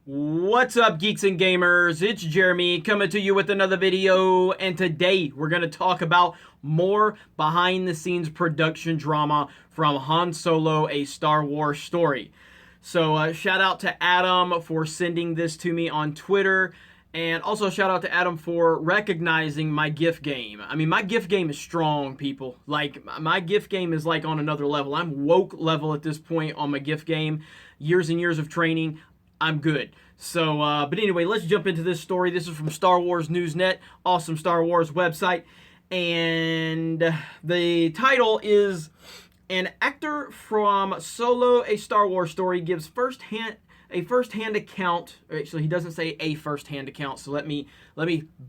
What's up, geeks and gamers? It's Jeremy coming to you with another video, and today we're going to talk about more behind-the-scenes production drama from Han Solo, a Star Wars story. So shout out to Adam for sending this to me on Twitter, and also shout out to Adam for recognizing my GIF game. I mean, my GIF game is strong, people. Like, my GIF game is like on another level. I'm woke level at this point on my GIF game. Years and years of training. I'm good. So, but anyway, let's jump into this story. This is from Star Wars Newsnet, awesome Star Wars website. And the title is, An Actor from Solo, a Star Wars Story gives a first-hand account. Actually, he doesn't say a first-hand account, so let me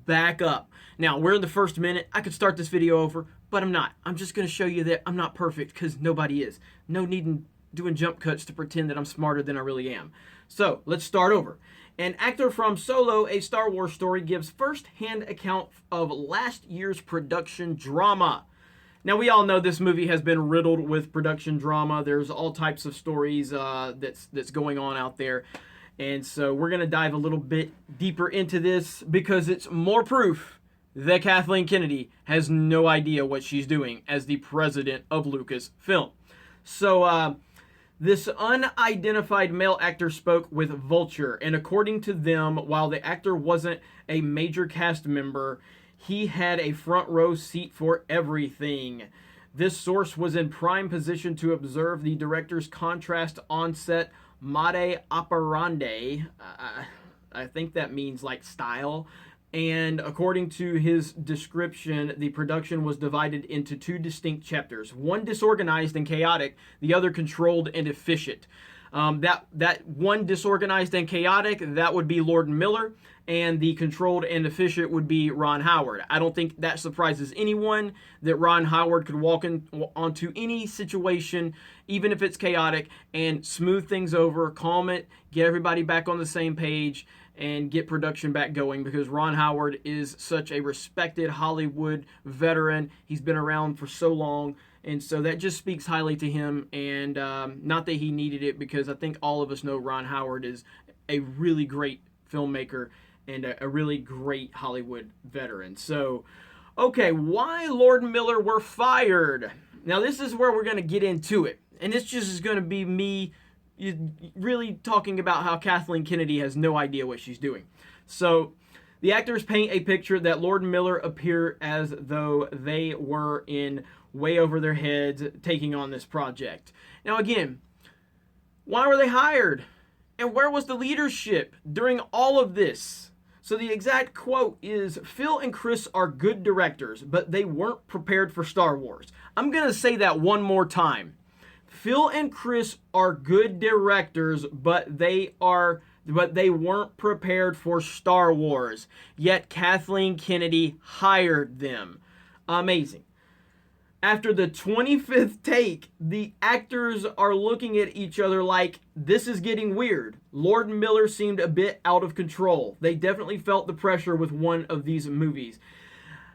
back up. Now, we're in the first minute. I could start this video over, but I'm not. I'm just going to show you that I'm not perfect, because nobody is. No need in doing jump cuts to pretend that I'm smarter than I really am. So, let's start over. An actor from Solo, a Star Wars Story gives first-hand account of last year's production drama. Now, we all know this movie has been riddled with production drama. There's all types of stories that's going on out there. And so we're going to dive a little bit deeper into this because it's more proof that Kathleen Kennedy has no idea what she's doing as the president of Lucasfilm. So, this unidentified male actor spoke with Vulture, and according to them, while the actor wasn't a major cast member, he had a front row seat for everything. This source was in prime position to observe the director's contrast on-set mode operandi. I think that means like style. And according to his description, the production was divided into two distinct chapters. One disorganized and chaotic, the other controlled and efficient. That one disorganized and chaotic, that would be Lord Miller, and the controlled and efficient would be Ron Howard. I don't think that surprises anyone that Ron Howard could walk onto any situation, even if it's chaotic, and smooth things over, calm it, get everybody back on the same page, and get production back going, because Ron Howard is such a respected Hollywood veteran. He's been around for so long, and so that just speaks highly to him, and not that he needed it, because I think all of us know Ron Howard is a really great filmmaker and a really great Hollywood veteran. So, okay, why Lord Miller were fired? Now, this is where we're going to get into it, and this just is going to be me really talking about how Kathleen Kennedy has no idea what she's doing. So, the actors paint a picture that Lord Miller appear as though they were in way over their heads taking on this project. Now, again, why were they hired? And where was the leadership during all of this? So the exact quote is, Phil and Chris are good directors, but they weren't prepared for Star Wars. I'm going to say that one more time. Phil and Chris are good directors, but they weren't prepared for Star Wars. Yet Kathleen Kennedy hired them. Amazing. After the 25th take, the actors are looking at each other like, this is getting weird. Lord Miller seemed a bit out of control. They definitely felt the pressure with one of these movies.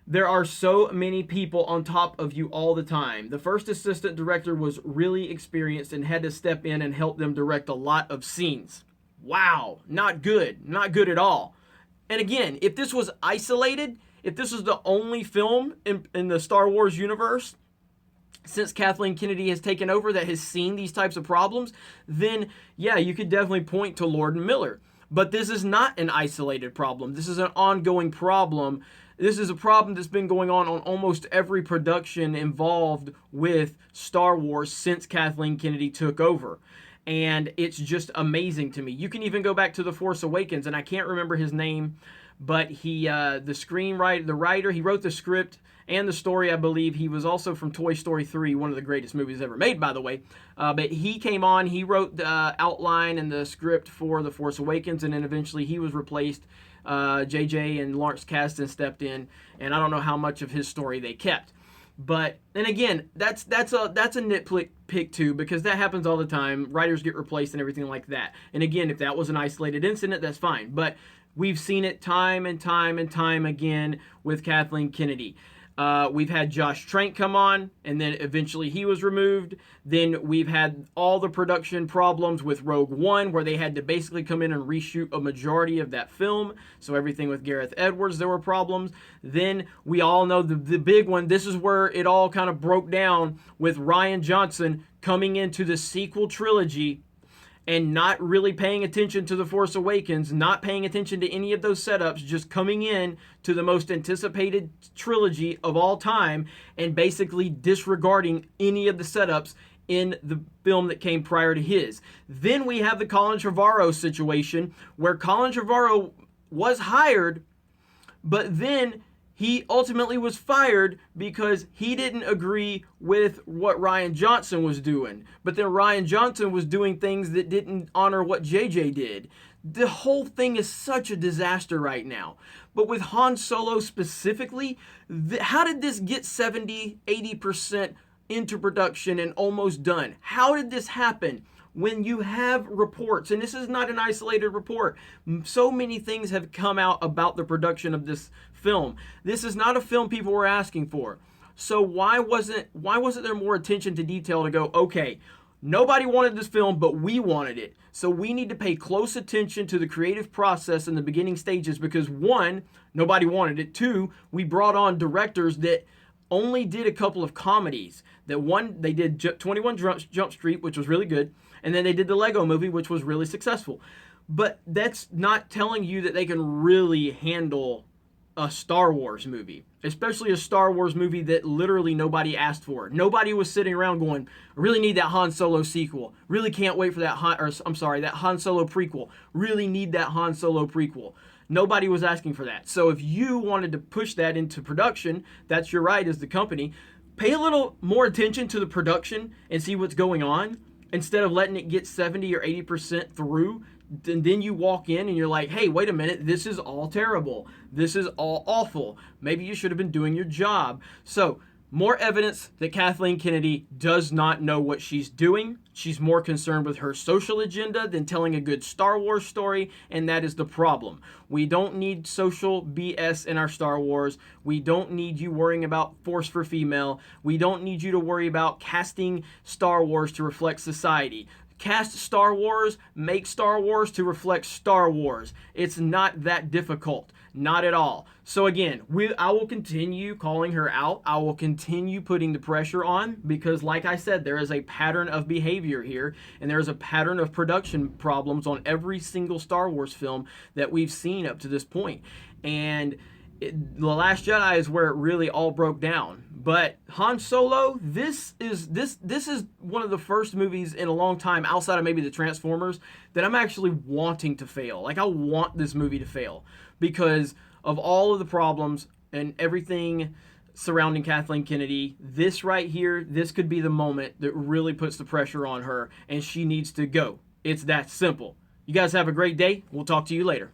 There are so many people on top of you all the time. The first assistant director was really experienced and had to step in and help them direct a lot of scenes. Wow, not good. Not good at all. And again, if this was isolated, if this was the only film in the Star Wars universe since Kathleen Kennedy has taken over that has seen these types of problems, then yeah, you could definitely point to Lord Miller. But this is not an isolated problem. This is an ongoing problem. This is a problem that's been going on almost every production involved with Star Wars since Kathleen Kennedy took over. And it's just amazing to me. You can even go back to The Force Awakens, and I can't remember his name, but he, the writer, he wrote the script and the story, I believe. He was also from Toy Story 3, one of the greatest movies ever made, by the way. But he came on, he wrote the outline and the script for The Force Awakens, and then eventually he was replaced. JJ and Lawrence Kasdan stepped in, and I don't know how much of his story they kept. But, and again, that's a nitpick too, because that happens all the time. Writers get replaced and everything like that. And again, if that was an isolated incident, that's fine. But we've seen it time and time and time again with Kathleen Kennedy. We've had Josh Trank come on, and then eventually he was removed. Then we've had all the production problems with Rogue One, where they had to basically come in and reshoot a majority of that film. So everything with Gareth Edwards, there were problems. Then we all know the big one. This is where it all kind of broke down with Rian Johnson coming into the sequel trilogy and not really paying attention to The Force Awakens, not paying attention to any of those setups, just coming in to the most anticipated trilogy of all time and basically disregarding any of the setups in the film that came prior to his. Then we have the Colin Trevorrow situation where Colin Trevorrow was hired, but then he ultimately was fired because he didn't agree with what Rian Johnson was doing. But then Rian Johnson was doing things that didn't honor what JJ did. The whole thing is such a disaster right now. But with Han Solo specifically, how did this get 70, 80% into production and almost done? How did this happen? When you have reports, and this is not an isolated report, so many things have come out about the production of this film. This is not a film people were asking for. So why wasn't there more attention to detail to go, okay, nobody wanted this film, but we wanted it. So we need to pay close attention to the creative process in the beginning stages because one, nobody wanted it. Two, we brought on directors that only did a couple of comedies. That one, they did 21 Jump Street, which was really good. And then they did the Lego Movie, which was really successful. But that's not telling you that they can really handle a Star Wars movie, especially a Star Wars movie that literally nobody asked for. Nobody was sitting around going, I really need that Han Solo sequel. Really can't wait for that that Han Solo prequel. Really need that Han Solo prequel. Nobody was asking for that. So if you wanted to push that into production, that's your right as the company. Pay a little more attention to the production and see what's going on instead of letting it get 70 or 80% through. And then you walk in and you're like, hey, wait a minute, this is all terrible. This is all awful. Maybe you should have been doing your job. So more evidence that Kathleen Kennedy does not know what she's doing. She's more concerned with her social agenda than telling a good Star Wars story, and that is the problem. We don't need social BS in our Star Wars. We don't need you worrying about Force for female. We don't need you to worry about casting Star Wars to reflect society. Cast Star Wars, make Star Wars to reflect Star Wars. It's not that difficult. Not at all. So again, I will continue calling her out. I will continue putting the pressure on because like I said, there is a pattern of behavior here and there is a pattern of production problems on every single Star Wars film that we've seen up to this point. And The Last Jedi is where it really all broke down. But Han Solo, this is one of the first movies in a long time outside of maybe the Transformers that I'm actually wanting to fail. Like I want this movie to fail because of all of the problems and everything surrounding Kathleen Kennedy. This right here, this could be the moment that really puts the pressure on her and she needs to go. It's that simple. You guys have a great day. We'll talk to you later.